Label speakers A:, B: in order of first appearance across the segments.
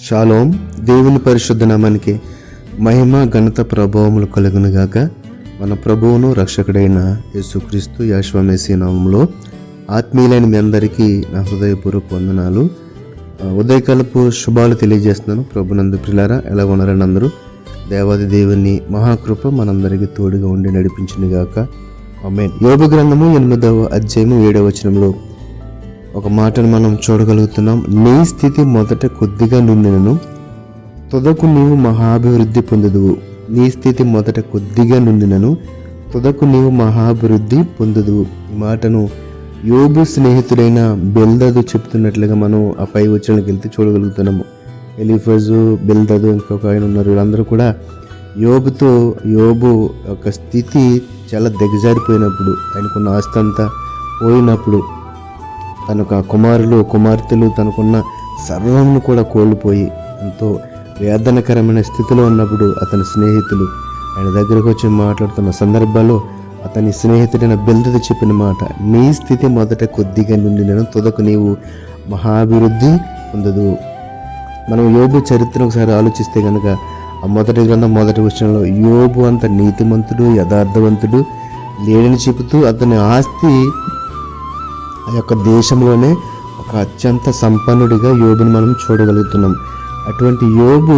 A: Shalom. దేవుని పరిశుద్ధ నామానికి మహిమ ఘనత ప్రభావములు కలుగునుగాక. మన ప్రభువును రక్షకుడైన యేసుక్రీస్తు యెహోవా మెస్సీయ నామములో ఆత్మీయులైన మీ అందరికీ నా హృదయపూర్వక వందనాలు. ఉదయకాలపు శుభాలు తెలియజేస్తున్నాను. ప్రభునందు ప్రియులారా, ఎలా ఉన్నారని అందరూ. దేవాది దేవుని మహాకృప మనందరికీ తోడుగా ఉండి నడిపించునుగాక. ఆమేన్. యోబు గ్రంథము 8వ అధ్యాయము 7వ వచనంలో ఒక మాటను మనం చూడగలుగుతున్నాం. నీ స్థితి మొదట కొద్దిగా నుండినను తుదకు నీవు మహాభివృద్ధి పొందుదువు. నీ స్థితి మొదట కొద్దిగా నుండినను తుదకు నీవు మహాభివృద్ధి పొందుదువు. ఈ మాటను యోబు స్నేహితుడైన బెల్దదు చెప్తున్నట్లుగా మనం ఆ పై వచనాలకు వెళ్తే చూడగలుగుతున్నాము. ఎలీఫజు, బెల్దదు, ఇంకొక ఆయన ఉన్నారు. వీళ్ళందరూ కూడా యోబు యొక్క స్థితి చాలా దిగజారిపోయినప్పుడు, ఆయనకున్న ఆస్తి అంతా పోయినప్పుడు, తనకు ఆ కుమార్తెలు తనకున్న సర్వమును కూడా కోల్పోయి ఎంతో వేదనకరమైన స్థితిలో ఉన్నప్పుడు అతని స్నేహితులు ఆయన దగ్గరకు వచ్చి మాట్లాడుతున్న సందర్భాల్లో అతని స్నేహితుడైన బెల్దదు చెప్పిన మాట, నీ స్థితి మొదట కొద్దిగా నుండినను తుదకు నీవు మహాభివృద్ధి పొందదు. మనం యోబు చరిత్ర ఒకసారి ఆలోచిస్తే కనుక ఆ మొదటి గ్రంథం మొదటి వచనంలో యోబు అంత నీతిమంతుడు, యథార్థవంతుడు లేడని చెబుతూ అతని ఆస్తి ఆ యొక్క దేశంలోనే ఒక అత్యంత సంపన్నుడిగా యోబుని మనం చూడగలుగుతున్నాం. అటువంటి యోబు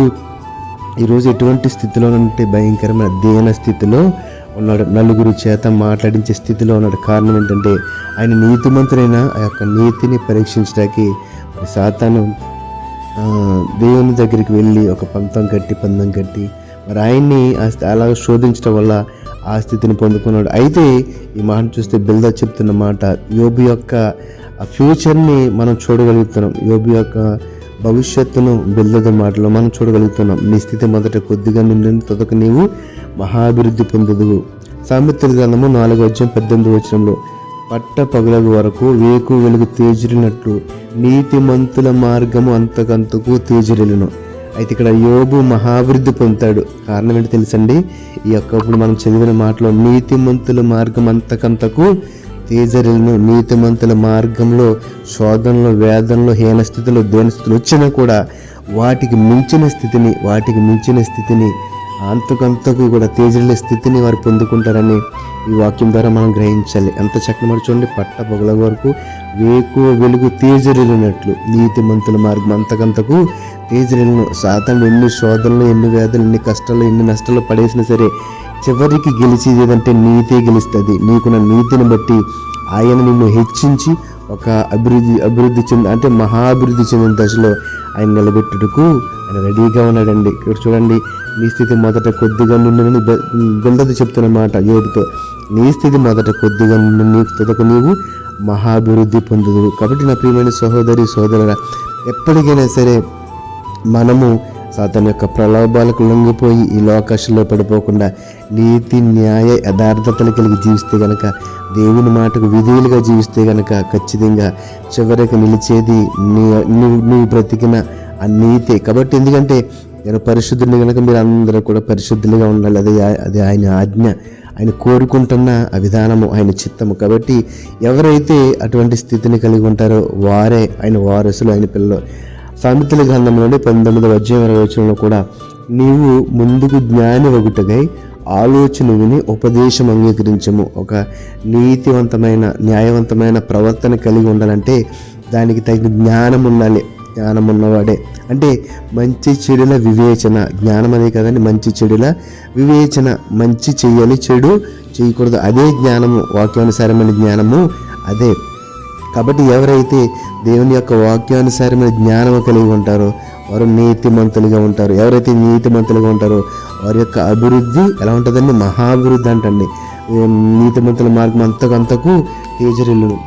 A: ఈరోజు ఎటువంటి స్థితిలో అంటే భయంకరమైన దీన స్థితిలో ఉన్నాడు. నలుగురు చేత మాట్లాడించే స్థితిలో ఉన్నాడు. కారణం ఏంటంటే ఆయన నీతిమంతుడైన ఆ యొక్క నీతిని పరీక్షించడానికి సాతాను దేవుని దగ్గరికి వెళ్ళి ఒక పందం కట్టి మరి ఆయన్ని అలా శోధించడం వల్ల ఆ స్థితిని పొందుకున్నాడు. అయితే ఈ మాట చూస్తే బెల్దదు చెప్తున్న మాట, యోబు యొక్క ఆ ఫ్యూచర్ని మనం చూడగలుగుతున్నాం. యోబు యొక్క భవిష్యత్తును బెల్దదు మాటలో మనం చూడగలుగుతున్నాం. నీ స్థితి మొదట కొద్దిగా నుండి తుదకు నీవు మహాభివృద్ధి పొందుదువు. సామెతల గ్రంథము 4వ అధ్యాయం 18వ వచనంలో పట్ట పగలగు వరకు వేకు వెలుగు తేజరినట్లు నీతిమంతుల మార్గము అంతకంతకు తేజరిల్లును. అయితే ఇక్కడ యోబు మహాభివృద్ధి పొందుతాడు. కారణం ఏంటి తెలుసండి? ఈ యొక్క ఇప్పుడు మనం చదివిన మాటలో నీతిమంతుల మార్గం అంతకంతకు తేజరిల్లును. నీతిమంతుల మార్గంలో శోధనలో, వేదనలో, హీన స్థితిలో, దేన స్థితిలో వచ్చినా కూడా వాటికి మించిన స్థితిని అంతకంతకు కూడా తేజరిల్లే స్థితిని వారు పొందుకుంటారని ఈ వాక్యం ద్వారా మనం గ్రహించాలి. ఎంత చక్కని చూడండి, పట్ట పగల వరకు వేకు వెలుగు తేజరిల్లినట్లు నీతిమంతుల మార్గం అంతకంతకు తేజరిల్లును. సాతాను ఎన్ని శోధనలు, ఎన్ని వేదనలు, ఎన్ని కష్టాలు, ఎన్ని నష్టాలు పడేసినా సరే చివరికి గెలిచేది ఏదంటే నీతే గెలుస్తుంది. నీకున్న నీతిని బట్టి ఆయన నిన్ను హెచ్చించి ఒక అభివృద్ధి అంటే మహాభివృద్ధి చెందిన దశలో ఆయన నిలబెట్టుటకు ఆయన రెడీగా ఉన్నాడండి. ఇక్కడ చూడండి, నీ స్థితి మొదట కొద్దిగా నుండి బెల్దదు చెప్తున్న మాట యోబుతో, నీ స్థితి మొదట కొద్దిగా నుండి నీకు తుదకు నీవు మహాభివృద్ధి పొందుదు. కాబట్టి నా ప్రియమైన సహోదరి సోదరుల, ఎప్పటికైనా సరే మనము సాతాను యొక్క ప్రలోభాలకు లొంగిపోయి ఈ లోకాశలో పడిపోకుండా నీతి, న్యాయ, యథార్థతలు కలిగి జీవిస్తే గనక, దేవుని మాటకు విధేయులుగా జీవిస్తే గనక ఖచ్చితంగా చివరికి నిలిచేది నువ్వు బ్రతికిన ఆ నీతే. కాబట్టి ఎందుకంటే నేను పరిశుద్ధుని కనుక మీరు అందరూ కూడా పరిశుద్ధులుగా ఉండాలి. అది ఆయన ఆజ్ఞ, ఆయన కోరుకుంటున్న ఆ విధానము, ఆయన చిత్తము. కాబట్టి ఎవరైతే అటువంటి స్థితిని కలిగి ఉంటారో వారే ఆయన వారసులు, ఆయన పిల్లలు. సామెతల గ్రంథంలోని 19వ అధ్యాయం 20వ వచనంలో కూడా నీవు ముందుకు జ్ఞాని ఒకటగై ఆలోచన విని ఉపదేశం అంగీకరించము. ఒక నీతివంతమైన, న్యాయవంతమైన ప్రవర్తన కలిగి ఉండాలంటే దానికి తగిన జ్ఞానం ఉండాలి. జ్ఞానం ఉన్నవాడే అంటే మంచి చెడుల వివేచన. జ్ఞానం అదే కదండి, మంచి చెడుల వివేచన. మంచి చెయ్యాలి, చెడు చేయకూడదు, అదే జ్ఞానము. వాక్యానుసారమైన జ్ఞానము అదే. కాబట్టి ఎవరైతే దేవుని యొక్క వాక్యానుసారమైన జ్ఞానము కలిగి ఉంటారో వారు నీతిమంతులుగా ఉంటారు. ఎవరైతే నీతిమంతులుగా ఉంటారో వారి యొక్క అభివృద్ధి ఎలా ఉంటుందండి? మహాభివృద్ధి అంటండి. నీతిమంతుల మార్గం అంతకంతకు తేజరిల్లును.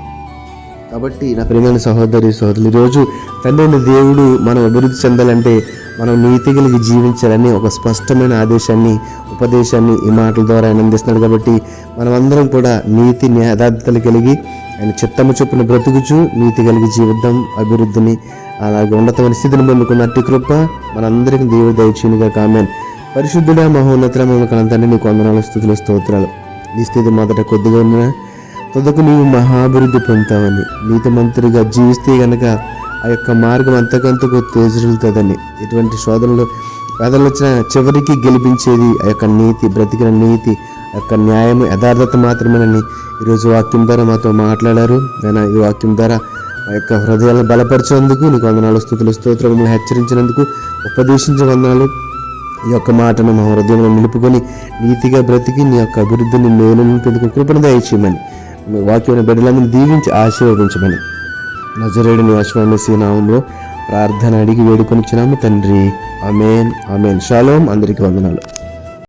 A: కాబట్టి నా ప్రియమైన సోదరులు, ఈరోజు తండ్రి దేవుడు మనం అభివృద్ధి చెందాలంటే మనం నీతి కలిగి జీవించాలని ఒక స్పష్టమైన ఆదేశాన్ని, ఉపదేశాన్ని ఈ మాటల ద్వారా ఆయన అందిస్తున్నాడు. కాబట్టి మనం అందరం కూడా నీతి, యథార్థతలు కలిగి ఆయన చిత్తము చొప్పున బ్రతుకుచు నీతి కలిగి జీవిద్దాం. అభివృద్ధిని, అలాగే ఉన్నతమైన స్థితిని పొందుకున్న అట్టి కృప మనందరికీ దేవుడు దయచేయునుగా. ఆమేన్. పరిశుద్ధుడా, మహోన్నతుడా, మమ్మల్ని తండ్రి నీకు వందనాలు, స్తుతులు, స్తోత్రాలు. నీ స్థితి మొదట కొద్దిగా ఉన్న తుదకు నీవు మహాభివృద్ధి పొందుతావని, నీతిమంతుడిగా జీవిస్తే గనక ఆ యొక్క మార్గం అంతకంతకు తేజరులుతుందని. ఎటువంటి శోధనలు వేదనలు వచ్చిన చివరికి గెలిపించేది ఆ యొక్క నీతి, బ్రతికిన నీతి, ఆ యొక్క న్యాయం, యథార్థత మాత్రమేనని ఈరోజు వాక్యం ద్వారా మాతో మాట్లాడారు. నేను ఈ వాక్యం ద్వారా మా యొక్క హృదయాలను బలపరిచేందుకు నీకు వందనాలు, స్తుతులు, స్తోత్రములు, హెచ్చరించినందుకు, ఉపదేశించే వందనాలు. ఈ యొక్క మాటను మా హృదయంలో నిలుపుకొని నీతిగా బ్రతికి నీ యొక్క అభివృద్ధిని నేను నింపేందుకు కృపను దయచేయమని, వాక్యమైన బిడ్డలందరినీ దీవించి ఆశీర్వదించమని నజరేయుడైన యేసు మెస్సీ నామములో ప్రార్థన అడిగి వేడుకొనిచున్నాము తండ్రి. ఆమేన్, ఆమేన్. షాలోమ్. అందరికీ వందనాలు.